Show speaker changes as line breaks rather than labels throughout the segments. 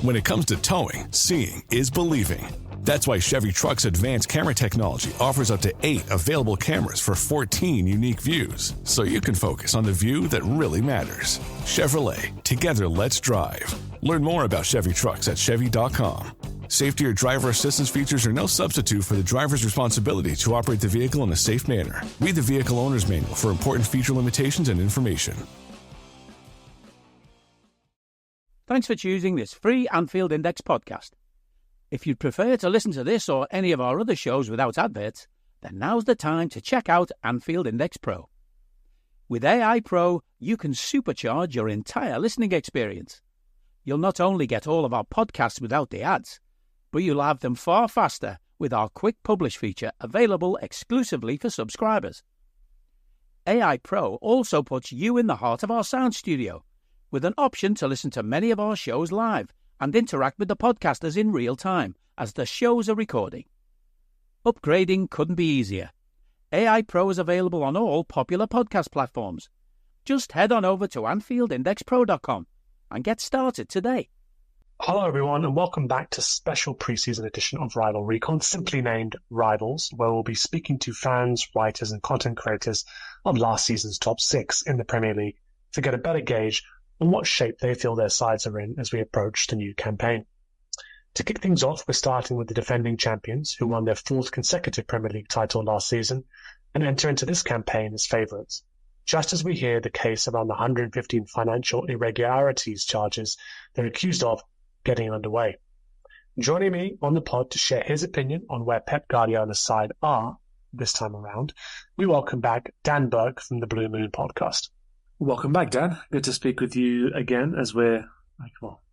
When it comes to towing, seeing is believing. That's why Chevy Truck's advanced camera technology offers up to 8 available cameras for 14 unique views, so you can focus on the view that really matters. Chevrolet, together let's drive. Learn more about Chevy Trucks at Chevy.com. Safety or driver assistance features are no substitute for the driver's responsibility to operate the vehicle in a safe manner. Read the Vehicle Owner's Manual for important feature limitations and information.
Thanks for choosing this free Anfield Index podcast. If you'd prefer to listen to this or any of our other shows without adverts, then now's the time to check out Anfield Index Pro. With AI Pro, you can supercharge your entire listening experience. You'll not only get all of our podcasts without the ads, but you'll have them far faster with our Quick Publish feature available exclusively for subscribers. AI Pro also puts you in the heart of our sound studio, with an option to listen to many of our shows live and interact with the podcasters in real time as the shows are recording. Upgrading couldn't be easier. AI Pro is available on all popular podcast platforms. Just head on over to AnfieldIndexPro.com and get started today.
Hello everyone and welcome back to special pre-season edition of Rival Recon, simply named Rivals, where we'll be speaking to fans, writers and content creators of last season's top 6 in the Premier League to get a better gauge on what shape they feel their sides are in as we approach the new campaign. To kick things off, we're starting with the defending champions who won their 4th consecutive Premier League title last season and enter into this campaign as favourites, just as we hear the case around the 115 financial irregularities charges they're accused of getting underway. Joining me on the pod to share his opinion on where Pep Guardiola's side are this time around, we welcome back Dan Burke from the Blue Moon podcast.
Welcome back, Dan. Good to speak with you again as we're,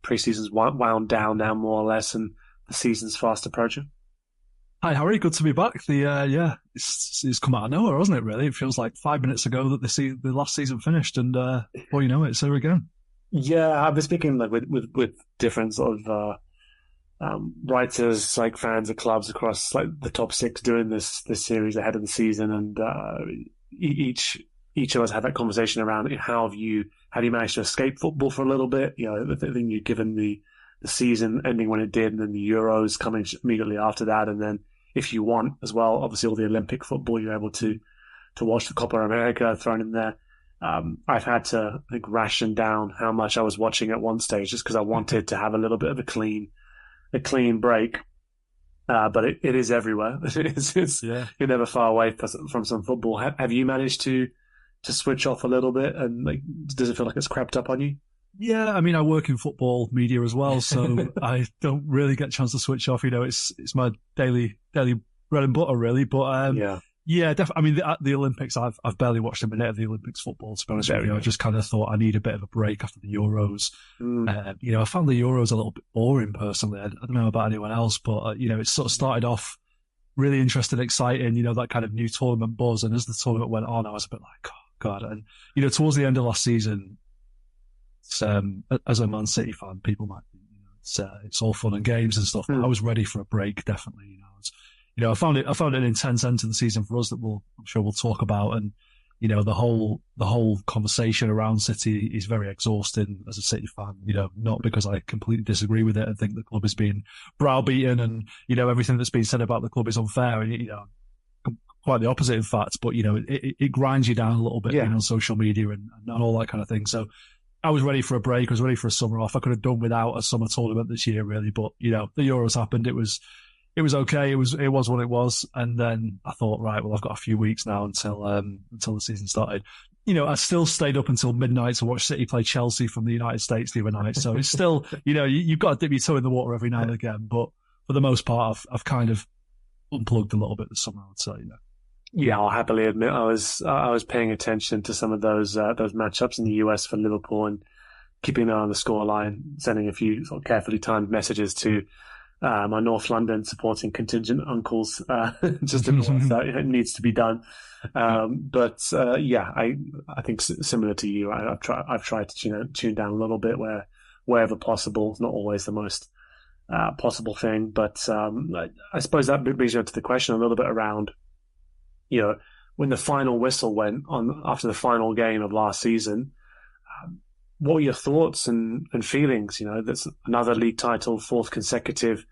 pre-season's wound down now more or less and the season's fast approaching.
Hi, Harry. Good to be back. It's come out of nowhere, hasn't it, really? It feels like 5 minutes ago that the last season finished and before you know it, it's here again.
Yeah, I've been speaking with different sort of writers, like fans of clubs across the top 6 doing this series ahead of the season, and each of us had that conversation around how do you manage to escape football for a little bit? You know, the thing you've given the season ending when it did, and then the Euros coming immediately after that, and then if you want as well, obviously all the Olympic football, you're able to watch the Copa America thrown in there. I've had to, I think, ration down how much I was watching at one stage just because I wanted to have a little bit of a clean break. But it is everywhere. You're never far away from some football. Have you managed to switch off a little bit, and does it feel like it's crept up on you?
Yeah, I mean, I work in football media as well, so I don't really get a chance to switch off. You know, it's my daily bread and butter, really. But yeah, definitely. I mean, the Olympics, I've barely watched a minute of the Olympics football, to be honest with you. I just kind of thought I need a bit of a break after the Euros. I found the Euros a little bit boring personally. I don't know about anyone else, but it sort of started off really interesting, exciting. That kind of new tournament buzz, and as the tournament went on, I was a bit like, oh God. And towards the end of last season, as a Man City fan, people might it's all fun and games and stuff. But I was ready for a break, definitely. I found it an intense end to the season for us that I'm sure we'll talk about. And, the whole conversation around City is very exhausting as a City fan, not because I completely disagree with it and think the club is being browbeaten and, everything that's been said about the club is unfair. And, quite the opposite, in fact, but, it grinds you down a little bit on social media and all that kind of thing. So I was ready for a break. I was ready for a summer off. I could have done without a summer tournament this year, really. But, the Euros happened. It was okay. It was what it was. And then I thought, right, well, I've got a few weeks now until the season started. I still stayed up until midnight to watch City play Chelsea from the United States the other night. So it's still, you've got to dip your toe in the water every now and again. But for the most part, I've kind of unplugged a little bit this summer, I would say,
Yeah, I'll happily admit I was paying attention to some of those matchups in the US for Liverpool and keeping an eye on the scoreline, sending a few sort of carefully timed messages to my North London supporting contingent uncles, just in case that it needs to be done. I think similar to you, I've tried to tune down a little bit wherever possible. It's not always the most possible thing, but I suppose that brings you to the question a little bit around, when the final whistle went on after the final game of last season. what were your thoughts and feelings? You know, that's another league title, fourth consecutive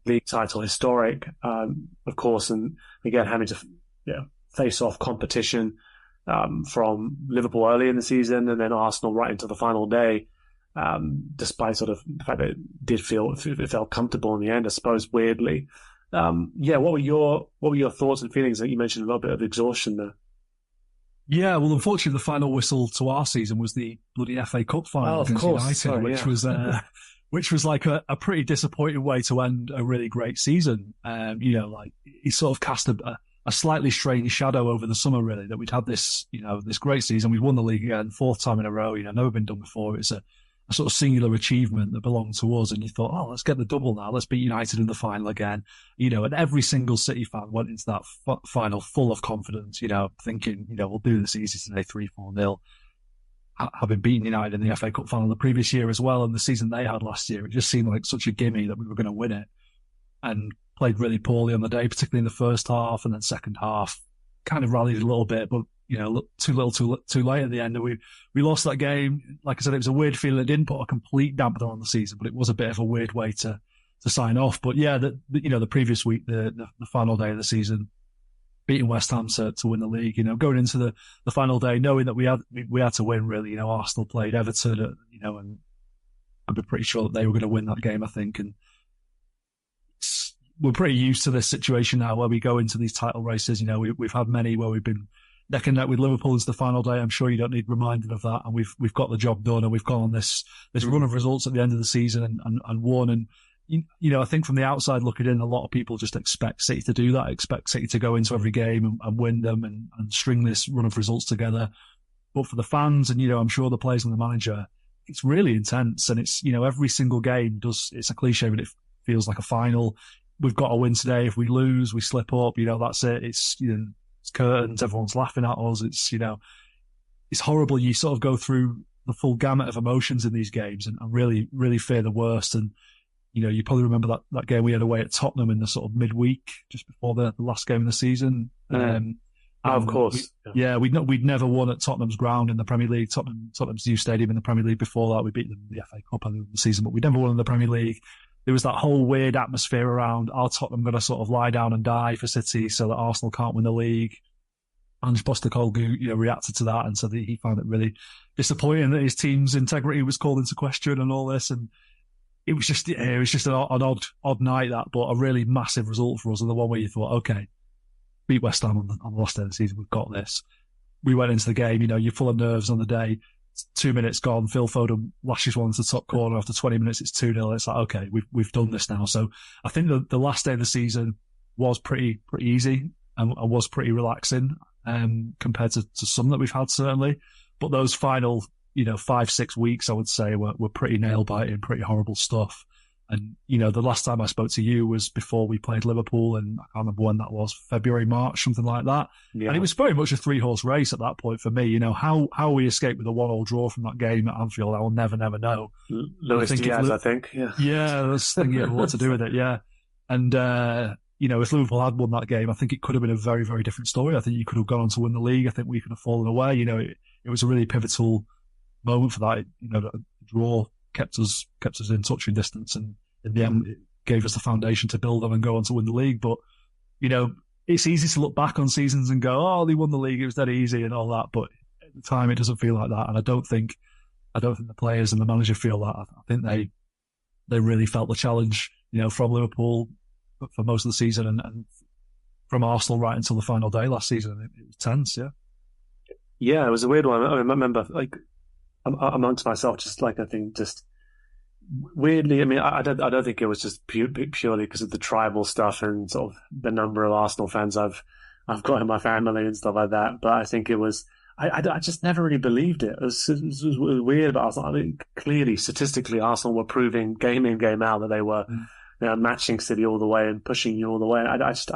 league title, historic, of course, and again having to face off competition from Liverpool early in the season, and then Arsenal right into the final day. Despite sort of the fact that it felt comfortable in the end, I suppose, weirdly. What were your thoughts and feelings? That you mentioned a little bit of exhaustion there.
Yeah, well, unfortunately, the final whistle to our season was the bloody FA Cup final against United, which was like a pretty disappointing way to end a really great season. He sort of cast a slightly strange shadow over the summer, really, that we'd had this great season. We'd won the league again, fourth time in a row, never been done before. It's a sort of singular achievement that belonged to us. And you thought, let's get the double now. Let's beat United in the final again. And every single City fan went into that final full of confidence, thinking, we'll do this easy today, 3-4-0. Having beaten United in the FA Cup final the previous year as well, and the season they had last year, it just seemed like such a gimme that we were going to win it. And played really poorly on the day, particularly in the first half, and then second half kind of rallied a little bit, but too little, too late at the end. And we lost that game. Like I said, it was a weird feeling. It didn't put a complete dampener on the season, but it was a bit of a weird way to sign off. But yeah, the previous week, the final day of the season, beating West Ham to win the league. Going into the final day, knowing that we had to win. Really, Arsenal played Everton, and I'd be pretty sure that they were going to win that game, I think. And we're pretty used to this situation now, where we go into these title races. We've had many where we've been neck and neck with Liverpool into the final day. I'm sure you don't need reminded of that. And we've got the job done, and we've gone on this run of results at the end of the season and won. And, I think from the outside looking in, a lot of people just expect City to do that, expect City to go into every game and win them and string this run of results together. But for the fans and, I'm sure the players and the manager, it's really intense. And it's, every single game it's a cliche, but it feels like a final. We've got to win today. If we lose, we slip up, that's it. It's, it's curtains. Everyone's laughing at us. It's, it's horrible. You sort of go through the full gamut of emotions in these games and really, really fear the worst. And, you probably remember that game we had away at Tottenham in the sort of midweek, just before the last game of the season.
Of course.
We'd never won at Tottenham's ground in the Premier League. Tottenham's new stadium in the Premier League. Before that, we beat them in the FA Cup in the season, but we'd never won in the Premier League. There was that whole weird atmosphere around, are Tottenham going to sort of lie down and die for City so that Arsenal can't win the league? Ange Postecoglou, reacted to that and said that he found it really disappointing that his team's integrity was called into question and all this. And it was just an odd night, that, but a really massive result for us, and the one where you thought, okay, beat West Ham on the last day of the season, we've got this. We went into the game, you're full of nerves on the day. 2 minutes gone, Phil Foden lashes one to the top corner. After 20 minutes, it's 2-0. It's like, okay, we've done this now. So I think the last day of the season was pretty easy and was pretty relaxing compared to some that we've had, certainly. But those final, 5-6 weeks, I would say, were pretty nail-biting, pretty horrible stuff. And, the last time I spoke to you was before we played Liverpool, and I can't remember when that was, February, March, something like that. Yeah. And it was very much a 3-horse race at that point for me. How we escaped with a 1-1 draw from that game at Anfield, I will never know.
Luis Diaz, I think. Yeah.
Yeah, I was thinking what to do with it, yeah. And, if Liverpool had won that game, I think it could have been a very, very different story. I think you could have gone on to win the league. I think we could have fallen away. It was a really pivotal moment for that. The draw kept us in touch and distance, and in the end it gave us the foundation to build on and go on to win the league. But it's easy to look back on seasons and go, they won the league, it was that easy and all that, but at the time it doesn't feel like that. And I don't think the players and the manager feel that. I think they really felt the challenge from Liverpool for most of the season, and from Arsenal right until the final day last season. It was tense.
Yeah, it was a weird one. I remember, amongst myself, just weirdly. I mean, I don't think it was just purely because of the tribal stuff and sort of the number of Arsenal fans I've got in my family and stuff like that. But I think it was. I just never really believed it. It was weird about Arsenal. I mean, clearly, statistically, Arsenal were proving game in, game out that they were matching City all the way and pushing you all the way. I just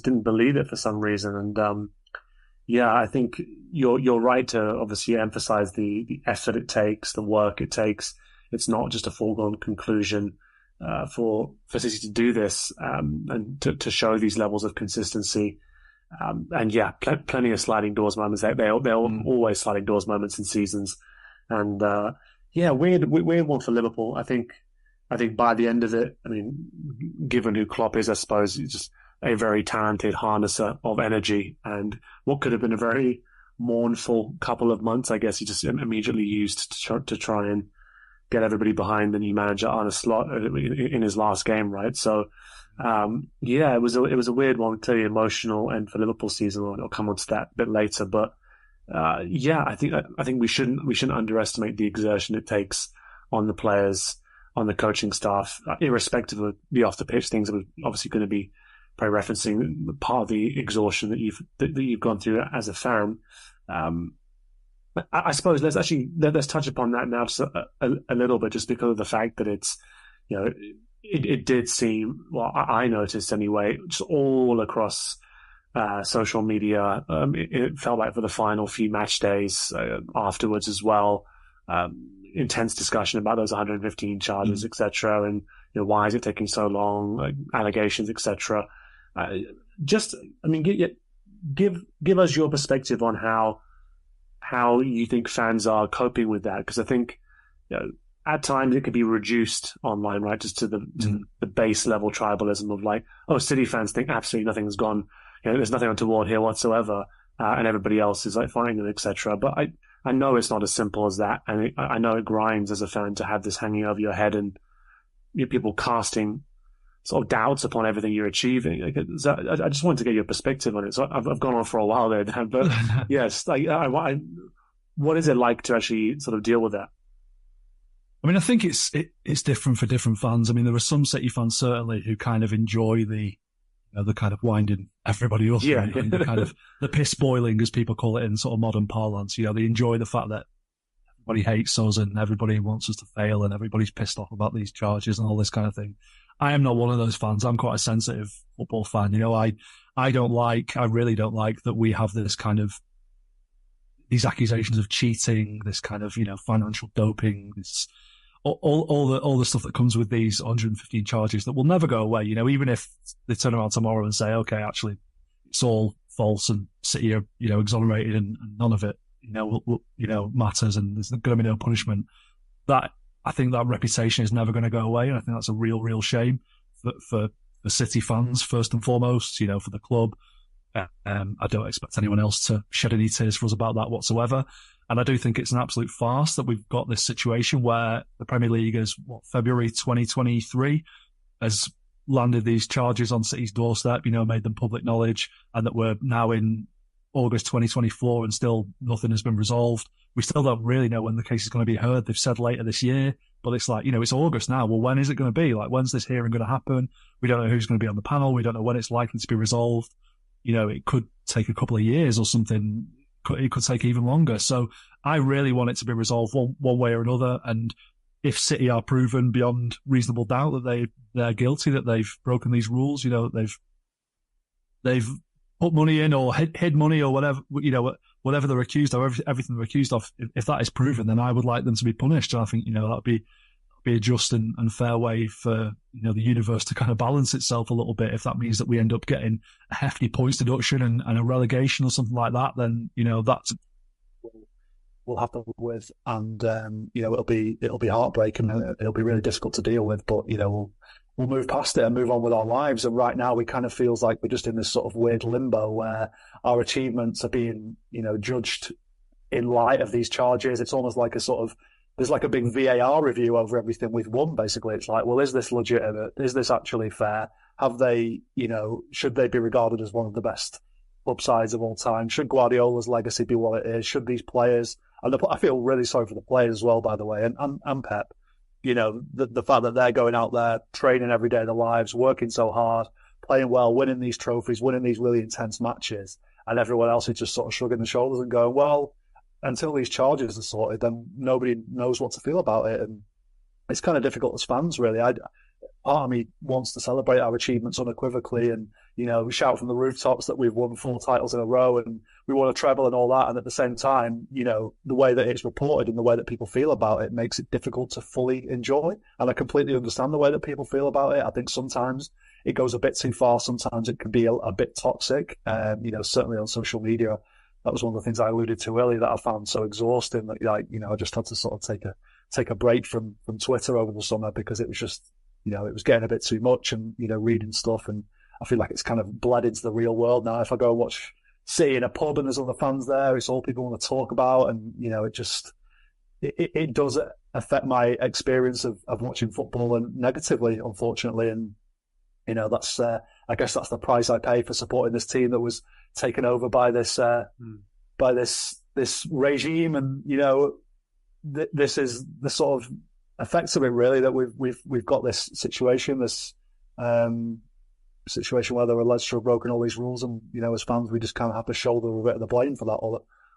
didn't believe it for some reason. And I think you're right to obviously emphasize the effort it takes, the work it takes. It's not just a foregone conclusion for City to do this and to show these levels of consistency. Plenty of sliding doors moments. They're always sliding doors moments in seasons. And Yeah, weird one for Liverpool. I think by the end of it, I mean, given who Klopp is, I suppose he's just a very talented harnesser of energy, and what could have been a very mournful couple of months, I guess he just immediately used to try and get everybody behind the new manager on a slot in his last game, right? So, it was a weird one, clearly emotional, and for Liverpool season, I'll come on to that a bit later, but. I think we shouldn't underestimate the exertion it takes on the players, on the coaching staff, irrespective of the off the pitch things that we're obviously going to be probably referencing part of the exhaustion that you've gone through as a fan. I suppose let's touch upon that now just a little bit, just because of the fact that it's, it did seem, well, I noticed anyway, just all across social media. It felt like for the final few match days afterwards as well, intense discussion about those 115 charges, etc. And why is it taking so long? Allegations, etc. Give us your perspective on how you think fans are coping with that, because I think at times it could be reduced online, right, just to the base level tribalism of like, oh, City fans think absolutely nothing's gone. There's nothing untoward here whatsoever, and everybody else is like fighting them, etc. But I know it's not as simple as that, and I know it grinds as a fan to have this hanging over your head and people casting sort of doubts upon everything you're achieving. I just wanted to get your perspective on it. So I've gone on for a while there, Dan, but yes, what is it like to actually sort of deal with that?
I mean, I think it's different for different fans. I mean, there are some City fans certainly who kind of enjoy the kind of winding everybody up, and the kind of the piss boiling, as people call it in sort of modern parlance. They enjoy the fact that everybody hates us and everybody wants us to fail and everybody's pissed off about these charges and all this kind of thing. I am not one of those fans. I'm quite a sensitive football fan. I really don't like that we have this kind of these accusations of cheating, this kind of financial doping, this. All the stuff that comes with these 115 charges that will never go away. Even if they turn around tomorrow and say, okay, actually, it's all false and City are, exonerated and none of it, matters and there's going to be no punishment. That I think that reputation is never going to go away, and I think that's a real shame for the City fans first and foremost. For the club. I don't expect anyone else to shed any tears for us about that whatsoever. And I do think it's an absolute farce that we've got this situation where the Premier League is, February 2023, has landed these charges on City's doorstep, made them public knowledge, and that we're now in August 2024 and still nothing has been resolved. We still don't really know when the case is going to be heard. They've said later this year, but it's like, it's August now. Well, when is it going to be? Like, when's this hearing going to happen? We don't know who's going to be on the panel. We don't know when it's likely to be resolved. It could take a couple of years or something. It could take even longer. So I really want it to be resolved one way or another. And if City are proven beyond reasonable doubt that they're guilty, that they've broken these rules, they've put money in or hid money or whatever, whatever they're accused of, everything they're accused of, if that is proven, then I would like them to be punished. And I think, that would be a just and fair way for, the universe to kind of balance itself a little bit. If that means that we end up getting a hefty points deduction and a relegation or something like that, then, that's we'll have to live with. And, it'll be heartbreaking and it'll be really difficult to deal with, but, we'll move past it and move on with our lives. And right now we kind of feels like we're just in this sort of weird limbo where our achievements are being, judged in light of these charges. It's almost like there's like a big VAR review over everything we've won, basically. It's like, well, is this legitimate? Is this actually fair? Have they, should they be regarded as one of the best club sides of all time? Should Guardiola's legacy be what it is? Should these players, and I feel really sorry for the players as well, by the way, and Pep, the fact that they're going out there, training every day of their lives, working so hard, playing well, winning these trophies, winning these really intense matches, and everyone else is just sort of shrugging their shoulders and going, well, until these charges are sorted, then nobody knows what to feel about it. And it's kind of difficult as fans, really. Part of me wants to celebrate our achievements unequivocally and, shout from the rooftops that we've won 4 titles in a row and we won a treble and all that. And at the same time, the way that it's reported and the way that people feel about it makes it difficult to fully enjoy. And I completely understand the way that people feel about it. I think sometimes it goes a bit too far. Sometimes it can be a bit toxic. Certainly on social media, that was one of the things I alluded to earlier that I found so exhausting that, I just had to sort of take
take a break from Twitter over the summer because it was just, it was getting a bit too much and, reading stuff. And I feel like it's kind of bled into the real world now. If I go and watch City in a pub and there's other fans there, it's all people want to talk about. And, it does affect my experience of watching football and negatively, unfortunately. And, that's, I guess that's the price I pay for supporting this team that was taken over by this regime. And, this is the sort of effects of it, really, that we've got this situation, situation where they're alleged to have broken all these rules. And, as fans, we just kind of have to shoulder a bit of the blame for that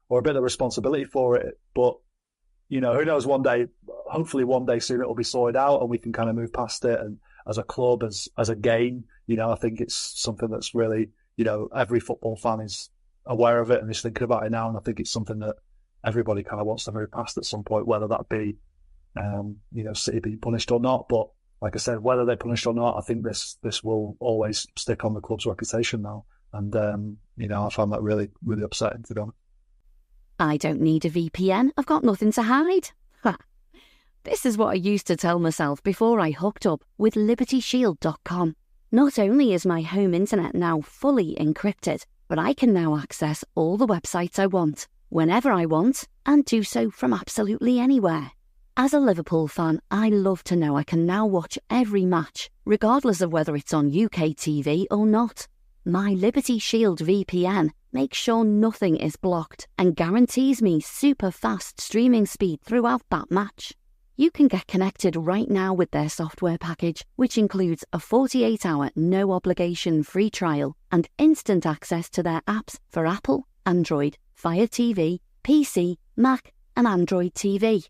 or a bit of responsibility for it. But, who knows, hopefully one day soon it'll be sorted out and we can kind of move past it. And as a club, as a game, I think it's something that's really, every football fan is aware of it and is thinking about it now. And I think it's something that everybody kind of wants to move past at some point, whether that be, City being punished or not. But like I said, whether they're punished or not, I think this will always stick on the club's reputation now. And, I find that really, really upsetting, to be honest.
I don't need a VPN. I've got nothing to hide. This is what I used to tell myself before I hooked up with LibertyShield.com. Not only is my home internet now fully encrypted, but I can now access all the websites I want, whenever I want, and do so from absolutely anywhere. As a Liverpool fan, I love to know I can now watch every match, regardless of whether it's on UK TV or not. My Liberty Shield VPN makes sure nothing is blocked and guarantees me super fast streaming speed throughout that match. You can get connected right now with their software package, which includes a 48-hour no-obligation free trial and instant access to their apps for Apple, Android, Fire TV, PC, Mac and Android TV.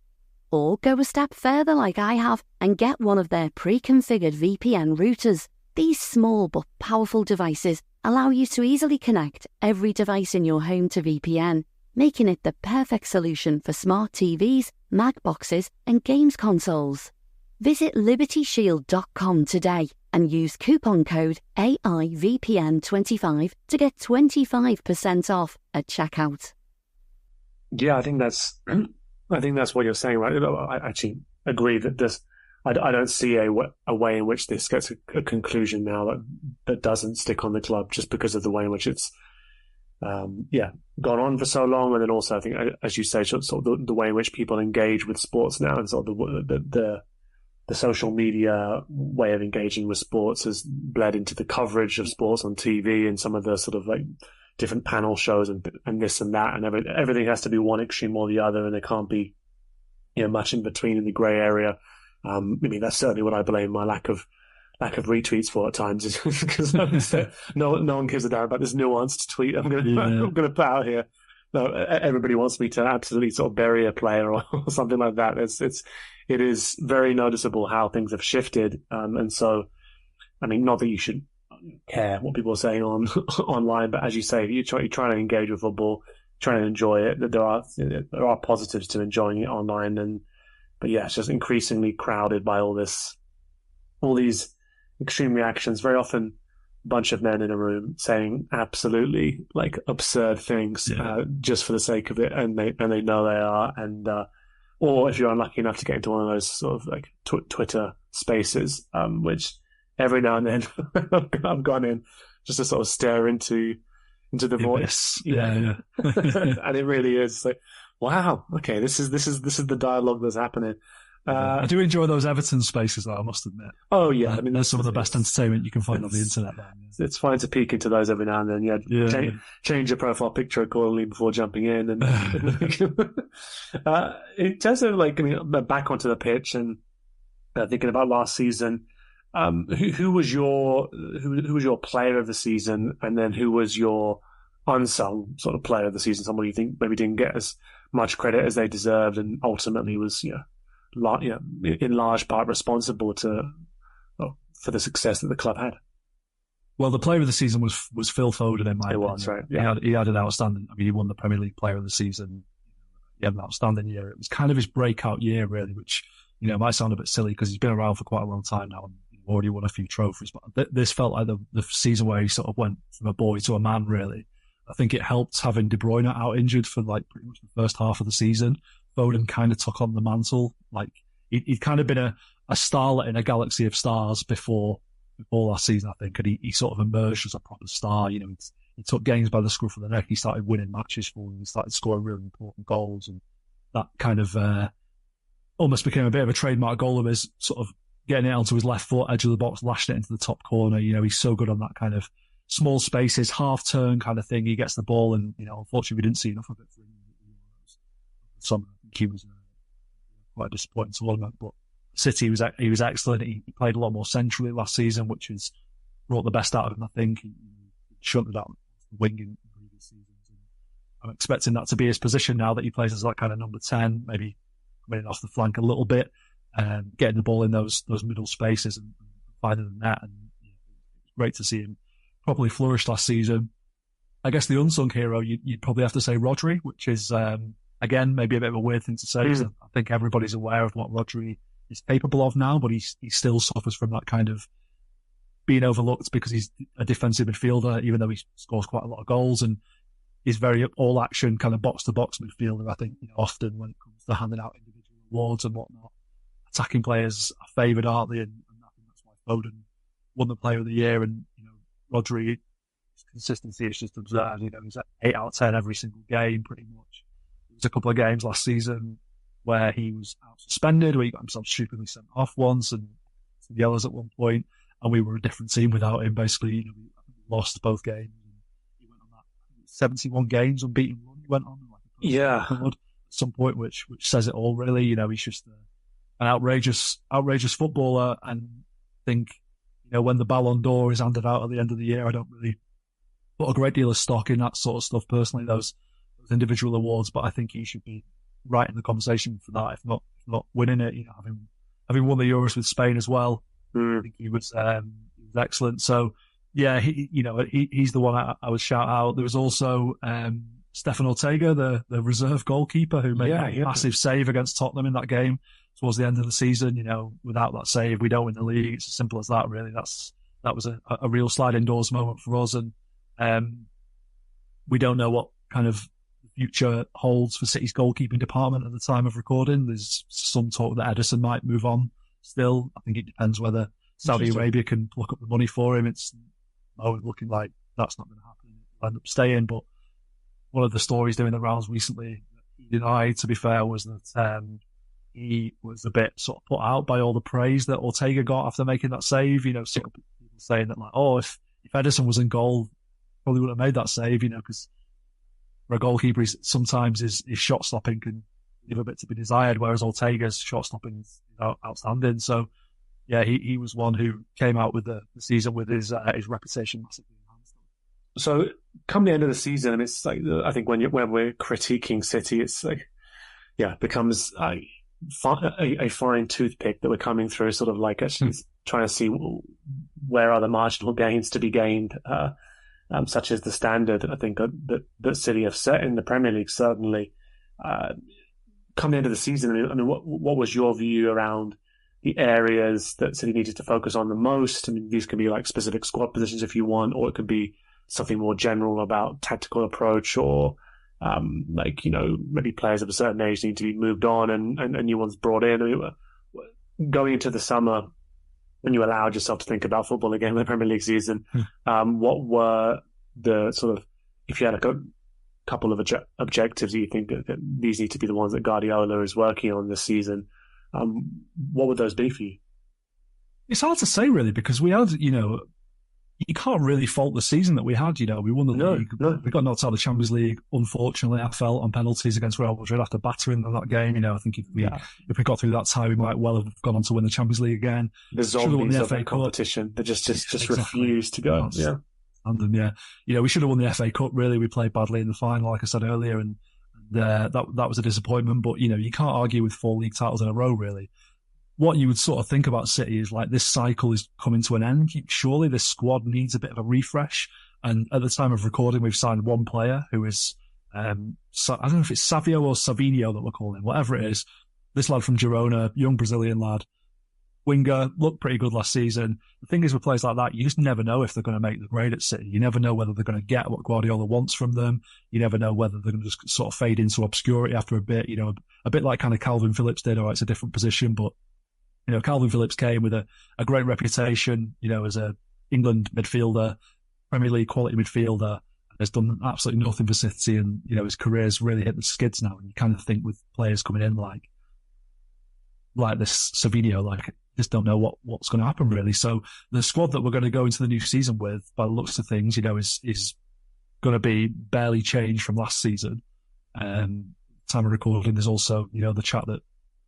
Or go a step further like I have and get one of their pre-configured VPN routers. These small but powerful devices allow you to easily connect every device in your home to VPN, making it the perfect solution for smart TVs, Mac boxes and games consoles. Visit LibertyShield.com today and use coupon code AIVPN25 to get 25% off at checkout.
Yeah, I think that's what you're saying, right? I actually agree that I don't see a way in which this gets a conclusion now that doesn't stick on the club just because of the way in which it's gone on for so long. And then also, I think, as you say, sort of the way in which people engage with sports now and sort of the social media way of engaging with sports has bled into the coverage of sports on TV and some of the sort of like different panel shows and this and that, and everything has to be one extreme or the other, and there can't be much in between in the grey area. I mean, that's certainly what I blame my lack of retweets for at times, is because no one gives a damn about this nuanced tweet I'm going to put out here. No, everybody wants me to absolutely sort of bury a player or something like that. It is very noticeable how things have shifted, and so, I mean, not that you should care what people are saying online, but as you say, you're trying to engage with football, trying to enjoy it. That there are positives to enjoying it online, but yeah, it's just increasingly crowded by all these extreme reactions. Very often, a bunch of men in a room saying absolutely like absurd things just for the sake of it, and they know they are, or if you're unlucky enough to get into one of those sort of like Twitter spaces, which every now and then I've gone in just to sort of stare into the voice.
Yeah.
And it really is like, wow, okay, this is the dialogue that's happening.
I do enjoy those Everton spaces, though, I must admit.
Oh yeah, I mean,
there's some of the best entertainment you can find on the internet.
It's fine to peek into those every now and then. Change your profile picture accordingly before jumping in. And in terms of back onto the pitch and thinking about last season, who was your player of the season, and then who was your unsung sort of player of the season? Someone you think maybe didn't get as much credit as they deserved, and ultimately was in large part responsible for the success that the club had.
Well, the player of the season was Phil Foden, in my opinion.
It was, right. Yeah.
He had an outstanding. I mean, he won the Premier League Player of the Season. He had an outstanding year. It was kind of his breakout year, really, which might sound a bit silly because he's been around for quite a long time now and already won a few trophies. But this felt like the season where he sort of went from a boy to a man, really. I think it helped having De Bruyne out injured for like pretty much the first half of the season. Foden kind of took on the mantle. Like he'd kind of been a starlet in a galaxy of stars before last season, I think, and he sort of emerged as a proper star. You know, he took games by the scruff of the neck. He started winning matches for them. He started scoring really important goals, and that kind of almost became a bit of a trademark goal of his, sort of getting it onto his left foot, edge of the box, lashing it into the top corner. You know, he's so good on that kind of small spaces, half turn kind of thing. He gets the ball, and you know, unfortunately, we didn't see enough of it for him. Some, I think he was quite a disappointing tournament, but City he was excellent. He played a lot more centrally last season, which has brought the best out of him. I think he shunted out the wing in previous seasons. And I'm expecting that to be his position now that he plays as that kind of number 10, maybe coming in off the flank a little bit, getting the ball in those middle spaces and finding the net. And you know, it's great to see him properly flourish last season. I guess the unsung hero, you'd probably have to say Rodri, which is again maybe a bit of a weird thing to say. I think everybody's aware of what Rodri is capable of now, but he still suffers from that kind of being overlooked because he's a defensive midfielder, even though he scores quite a lot of goals, and he's very all action kind of box to box midfielder. I think, you know, often when it comes to handing out individual awards and whatnot, attacking players are favoured, aren't they? And I think that's why Foden won the Player of the Year, and you know, Rodri, his consistency is just absurd. You know, he's at 8 out of 10 every single game, pretty much. There was a couple of games last season where he was out suspended, where he got himself stupidly sent off once, and some yellows at one point, and we were a different team without him. Basically, you know, we lost both games. And he went on that 71 games unbeaten run. He went on at some point, which says it all, really. You know, he's just an outrageous footballer, and I think, you know, when the Ballon d'Or is handed out at the end of the year, I don't really put a great deal of stock in that sort of stuff personally, those individual awards, but I think he should be right in the conversation for that, if not winning it. You know, having won the Euros with Spain as well, I think he was excellent. So yeah, he's the one I would shout out. There was also Stefan Ortega, the reserve goalkeeper, who made a massive save against Tottenham in that game towards the end of the season. You know, without that save, we don't win the league. It's as simple as that, really. That was a real sliding doors moment for us, and we don't know what kind of future holds for City's goalkeeping department at the time of recording. There's some talk that Ederson might move on still. I think it depends whether Saudi Arabia can pluck up the money for him. It's looking like that's not going to happen. He'll end up staying, but one of the stories doing the rounds recently that he denied, to be fair, was that he was a bit sort of put out by all the praise that Ortega got after making that save. You know, some people saying that, like, oh, if Ederson was in goal, probably would have made that save, you know, because for a goalkeeper, sometimes his shot stopping can leave a bit to be desired, whereas Ortega's shot stopping is outstanding. So, yeah, he was one who came out with the season with his reputation massively enhanced.
So, come the end of the season, and it's like, I think when we're critiquing City, it's like, yeah, it becomes a fine toothpick that we're coming through, sort of like actually trying to see where are the marginal gains to be gained. Such as the standard, I think, that City have set in the Premier League, certainly. Come the end of the season, I mean, what was your view around the areas that City needed to focus on the most? I mean, these could be like specific squad positions if you want, or it could be something more general about tactical approach, or like, you know, maybe players of a certain age need to be moved on and new ones brought in. I mean, going into the summer, when you allowed yourself to think about football again in the Premier League season, what were the sort of, if you had a couple of objectives you think that these need to be the ones that Guardiola is working on this season, what would those be for you?
It's hard to say, really, because we had, you know, you can't really fault the season that we had. You know, we won the league. No. We got knocked out of the Champions League. Unfortunately, I felt on penalties against Real Madrid after battering them that game. You know, I think if we got through that tie, we might well have gone on to win the Champions League again.
The zombies of that competition that just exactly. Refused to go. Yeah.
And yeah, you know, we should have won the FA Cup. Really, we played badly in the final, like I said earlier, and that was a disappointment. But you know, you can't argue with 4 league titles in a row, really. What you would sort of think about City is like this cycle is coming to an end. Surely this squad needs a bit of a refresh. And at the time of recording, we've signed one player who is, I don't know if it's Savio or Savinho that we're calling him, whatever it is. This lad from Girona, young Brazilian lad. winger, looked pretty good last season. The thing is with players like that, you just never know if they're going to make the grade at City. You never know whether they're going to get what Guardiola wants from them. You never know whether they're going to just sort of fade into obscurity after a bit, a bit like kind of Calvin Phillips did. All right, it's a different position, but, Calvin Phillips came with a great reputation, as a England midfielder, Premier League quality midfielder, has done absolutely nothing for City, and, his career's really hit the skids now. And you kind of think with players coming in like this Savinho, just don't know what's going to happen really. So the squad that we're going to go into the new season with, by the looks of things, is going to be barely changed from last season. Time of recording, there's also, the chat that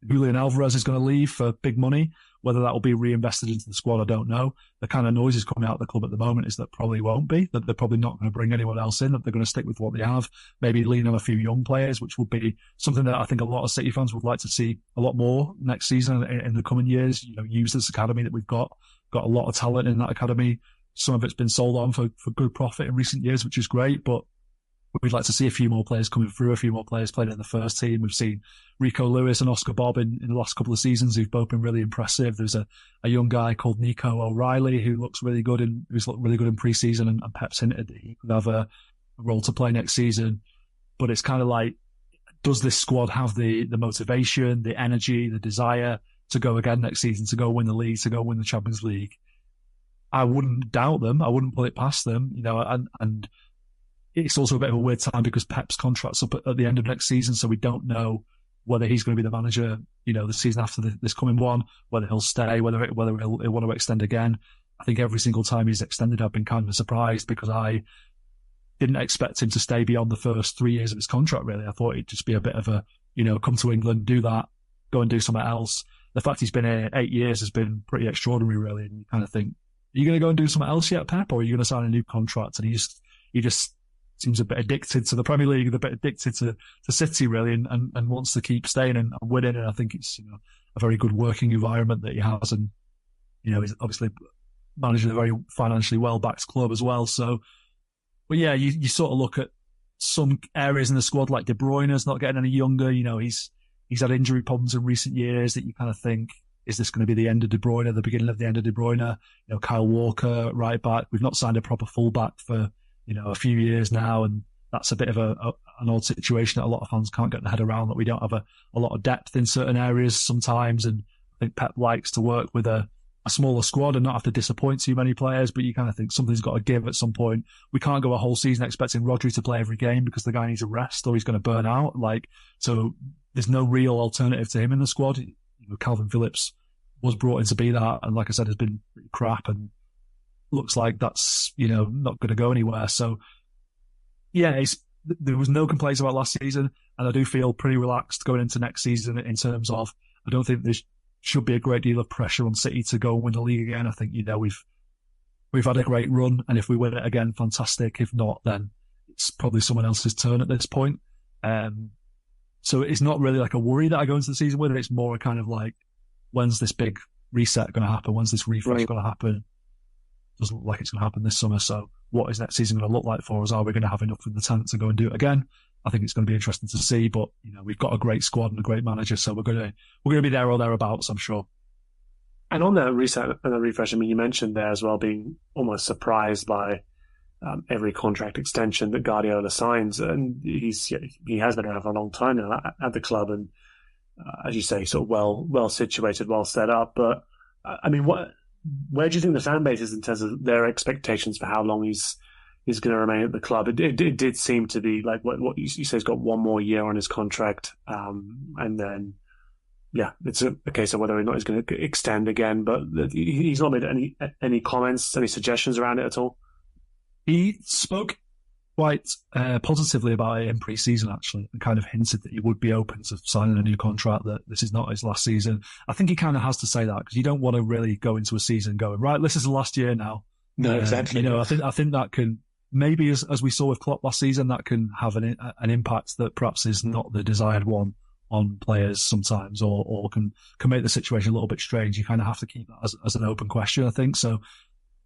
Julian Alvarez is going to leave for big money. Whether that will be reinvested into the squad, I don't know. The kind of noises coming out of the club at the moment is that probably won't be, that they're probably not going to bring anyone else in, that they're going to stick with what they have, maybe lean on a few young players, which would be something that I think a lot of City fans would like to see a lot more next season in the coming years. Use this academy that we've got a lot of talent in that academy. Some of it's been sold on for good profit in recent years, which is great, but we'd like to see a few more players coming through, a few more players playing in the first team. We've seen Rico Lewis and Oscar Bob in the last couple of seasons who've both been really impressive. There's a young guy called Nico O'Reilly who's looked really good in pre-season, and Pep's hinted that he could have a role to play next season. But it's kind of like, does this squad have the motivation, the energy, the desire to go again next season, to go win the league, to go win the Champions League? I wouldn't doubt them. I wouldn't put it past them, and it's also a bit of a weird time because Pep's contract's up at the end of next season, so we don't know whether he's going to be the manager, the season after this coming one, whether he'll stay, whether he'll want to extend again. I think every single time he's extended, I've been kind of surprised because I didn't expect him to stay beyond the first 3 years of his contract, really. I thought it'd just be a bit of a, come to England, do that, go and do something else. The fact he's been here 8 years has been pretty extraordinary, really. And you kind of think, are you going to go and do something else yet, Pep, or are you going to sign a new contract? And he just seems a bit addicted to the Premier League, a bit addicted to City, really, and wants to keep staying and winning. And I think it's, a very good working environment that he has. And, he's obviously managing a very financially well-backed club as well. So, but yeah, you sort of look at some areas in the squad, like De Bruyne's not getting any younger. He's had injury problems in recent years that you kind of think, is this going to be the end of De Bruyne, the beginning of the end of De Bruyne? Kyle Walker, right back. We've not signed a proper fullback for, a few years now, and that's a bit of an odd situation that a lot of fans can't get their head around, that we don't have a lot of depth in certain areas sometimes. And I think Pep likes to work with a smaller squad and not have to disappoint too many players, but you kind of think something's got to give at some point. We can't go a whole season expecting Rodri to play every game because the guy needs a rest or he's going to burn out. So there's no real alternative to him in the squad. Calvin Phillips was brought in to be that, and like I said, has been pretty crap and looks like that's, not going to go anywhere. So, yeah, there was no complaints about last season, and I do feel pretty relaxed going into next season in terms of, I don't think there should be a great deal of pressure on City to go and win the league again. I think, we've had a great run, and if we win it again, fantastic. If not, then it's probably someone else's turn at this point. So it's not really like a worry that I go into the season with. It's more kind of like, when's this big reset going to happen? When's this refresh going to happen? Doesn't look like it's going to happen this summer. So what is next season going to look like for us? Are we going to have enough in the tank to go and do it again? I think it's going to be interesting to see, but we've got a great squad and a great manager, so we're going to be there or thereabouts, I'm sure.
And on that reset and the refresh, you mentioned there as well being almost surprised by every contract extension that Guardiola signs, and he has been around for a long time now at the club, and as you say, sort of well situated, well set up. But where do you think the fan base is in terms of their expectations for how long he's going to remain at the club? It did seem to be like what you say, he's got one more year on his contract, and then it's a case of whether or not he's going to extend again. But he's not made any comments, any suggestions around it at all.
He spoke quite positively about it in pre-season, actually, and kind of hinted that he would be open to signing a new contract, that this is not his last season. I think he kind of has to say that because you don't want to really go into a season going, right, this is the last year now.
No, exactly.
I think that can, maybe as we saw with Klopp last season, that can have an impact that perhaps is not the desired one on players sometimes, or can make the situation a little bit strange. You kind of have to keep that as an open question, I think. So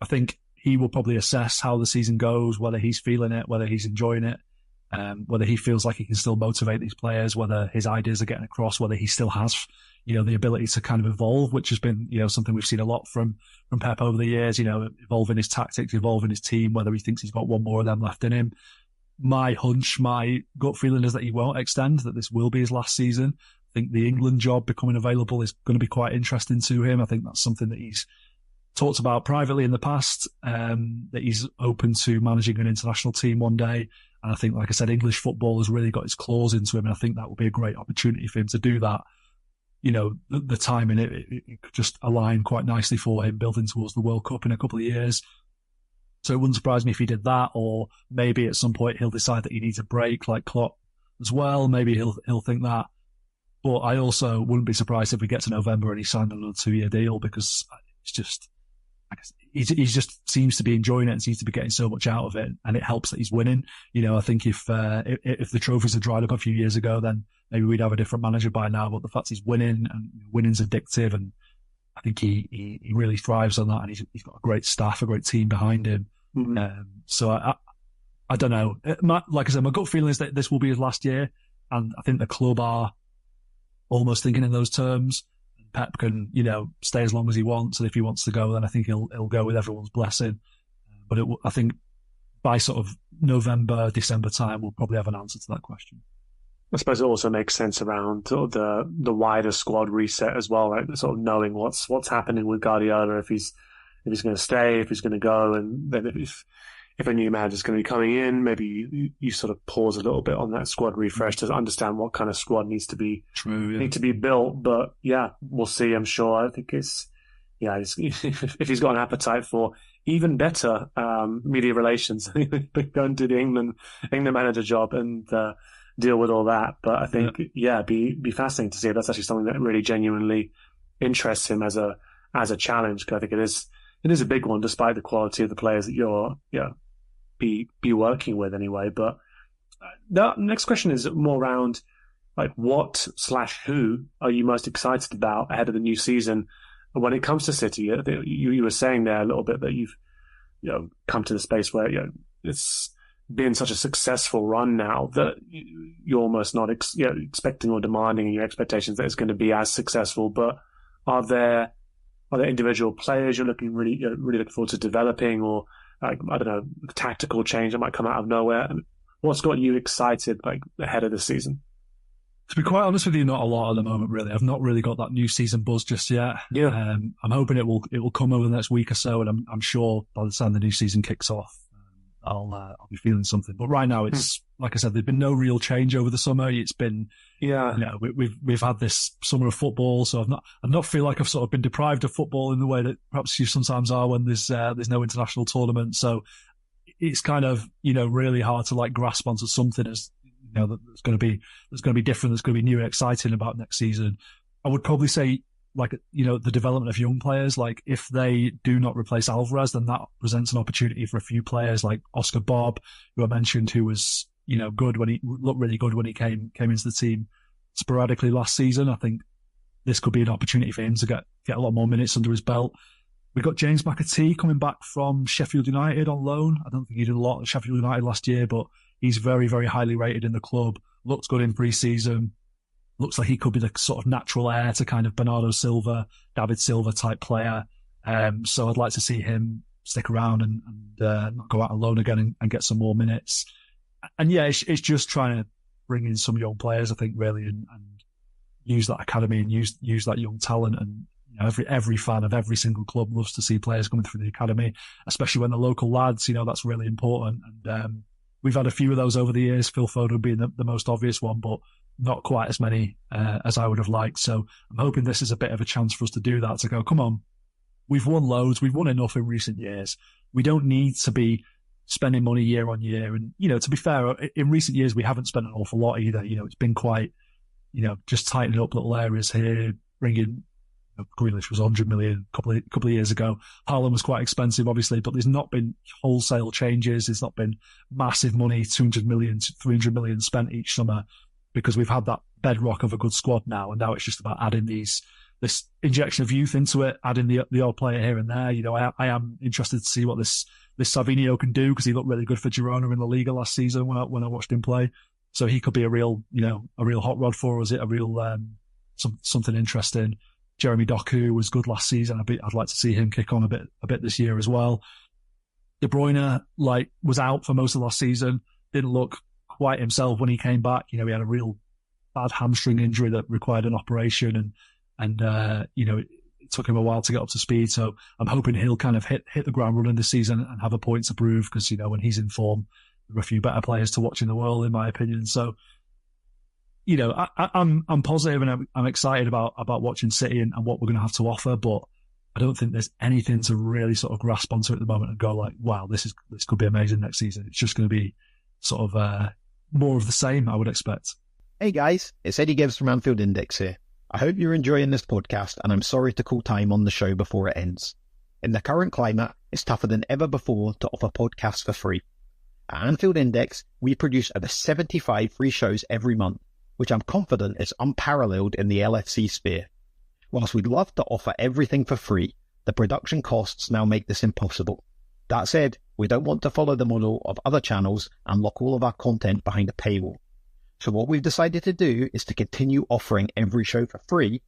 I think he will probably assess how the season goes, whether he's feeling it, whether he's enjoying it, whether he feels like he can still motivate these players, whether his ideas are getting across, whether he still has, the ability to kind of evolve, which has been, something we've seen a lot from Pep over the years, evolving his tactics, evolving his team, whether he thinks he's got one more of them left in him. My hunch, my gut feeling is that he won't extend, that this will be his last season. I think the England job becoming available is going to be quite interesting to him. I think that's something that he's talked about privately in the past, that he's open to managing an international team one day. And I think, like I said, English football has really got its claws into him. And I think that will be a great opportunity for him to do that. The timing, it could just align quite nicely for him, building towards the World Cup in a couple of years. So it wouldn't surprise me if he did that, or maybe at some point he'll decide that he needs a break like Klopp as well. Maybe he'll think that. But I also wouldn't be surprised if we get to November and he signed another 2-year deal, because it's just, I guess, he just seems to be enjoying it and seems to be getting so much out of it, and it helps that he's winning. I think if the trophies had dried up a few years ago, then maybe we'd have a different manager by now. But the fact he's winning, and winning's addictive, and I think he really thrives on that, and he's got a great staff, a great team behind him. Mm-hmm. So I don't know. Like I said, my gut feeling is that this will be his last year, and I think the club are almost thinking in those terms. Pep can, stay as long as he wants, and if he wants to go, then I think he'll go with everyone's blessing. But I think by sort of November, December time, we'll probably have an answer to that question.
I suppose it also makes sense around sort of the wider squad reset as well, right? Sort of knowing what's happening with Guardiola, if he's going to stay, if he's going to go, and then if a new manager's going to be coming in, maybe you sort of pause a little bit on that squad refresh to understand what kind of squad needs to be built. But yeah, we'll see. I'm sure. I think if he's got an appetite for even better media relations, go and do the England manager job and deal with all that. But I think be fascinating to see if that's actually something that really genuinely interests him as a challenge. Because I think it is a big one, despite the quality of the players that you're be working with anyway. But the next question is more around like what/who are you most excited about ahead of the new season when it comes to City? I think you were saying there a little bit that you've come to the space where it's been such a successful run now that you're almost not expecting or demanding in your expectations that it's going to be as successful. But are there individual players you're really looking forward to developing, or like, I don't know, tactical change that might come out of nowhere? What's got you excited ahead of the season?
To be quite honest with you, not a lot at the moment, really. I've not really got that new season buzz just yet. Yeah. I'm hoping it will come over the next week or so, and I'm sure by the time the new season kicks off, I'll be feeling something. But right now, it's like I said, there's been no real change over the summer. It's been we've had this summer of football, so I not feel like I've sort of been deprived of football in the way that perhaps you sometimes are when there's no international tournament. So it's kind of really hard to grasp onto something as that's going to be different, that's going to be new and exciting about next season. I would probably say the development of young players, if they do not replace Alvarez, then that presents an opportunity for a few players like Oscar Bob, who I mentioned, who was, good when he looked really good when he came into the team sporadically last season. I think this could be an opportunity for him to get a lot more minutes under his belt. We got James McAtee coming back from Sheffield United on loan. I don't think he did a lot at Sheffield United last year, but he's very, very highly rated in the club. Looks good in pre-season. Looks like he could be the sort of natural heir to kind of Bernardo Silva, David Silva type player. So I'd like to see him stick around and not go out alone again and get some more minutes. And yeah, it's just trying to bring in some young players, I think, really, and use that academy and use that young talent. And every fan of every single club loves to see players coming through the academy, especially when the local lads, that's really important. And we've had a few of those over the years, Phil Foden being the most obvious one, but not quite as many as I would have liked. So I'm hoping this is a bit of a chance for us to do that, to go, come on, we've won loads, we've won enough in recent years. We don't need to be spending money year on year. And, to be fair, in recent years, we haven't spent an awful lot either. It's been quite, just tightening up little areas here, bringing, Grealish was 100 million a couple of years ago. Haaland was quite expensive, obviously, but there's not been wholesale changes. There's not been massive money, 200 million, 300 million spent each summer, because we've had that bedrock of a good squad now. And now it's just about adding this injection of youth into it, adding the odd player here and there. I am interested to see what this Savinho can do, because he looked really good for Girona in La Liga last season when I watched him play. So he could be a real hot rod for us, a real something interesting. Jeremy Doku was good last season. I'd like to see him kick on a bit this year as well. De Bruyne was out for most of last season. Didn't look quite himself when he came back. He had a real bad hamstring injury that required an operation, and it took him a while to get up to speed. So I'm hoping he'll kind of hit the ground running this season and have a point to prove, because when he's in form, there are a few better players to watch in the world, in my opinion. So I'm positive, and I'm excited about watching City and what we're going to have to offer, but I don't think there's anything to really sort of grasp onto at the moment and go wow, this could be amazing next season. It's just going to be sort of more of the same, I would expect.
Hey guys, it's Eddie Gibbs from Anfield Index here. I hope you're enjoying this podcast, and I'm sorry to call time on the show before it ends. In the current climate, it's tougher than ever before to offer podcasts for free. At Anfield Index, we produce over 75 free shows every month, which I'm confident is unparalleled in the LFC sphere. Whilst we'd love to offer everything for free, the production costs now make this impossible. That said, we don't want to follow the model of other channels and lock all of our content behind a paywall. So what we've decided to do is to continue offering every show for free,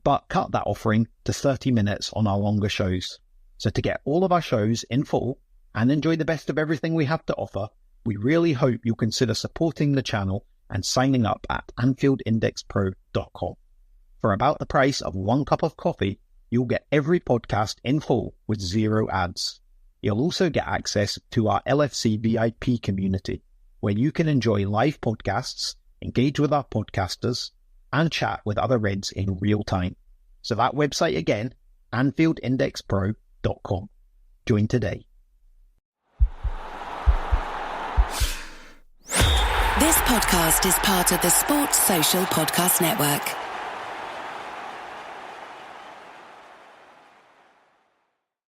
but cut that offering to 30 minutes on our longer shows. So to get all of our shows in full and enjoy the best of everything we have to offer, we really hope you'll consider supporting the channel and signing up at AnfieldIndexPro.com. For about the price of 1 cup of coffee, you'll get every podcast in full with 0 ads. You'll also get access to our LFC VIP community, where you can enjoy live podcasts, engage with our podcasters, and chat with other Reds in real time. So that website again, AnfieldIndexPro.com. Join today.
This podcast is part of the Sports Social Podcast Network.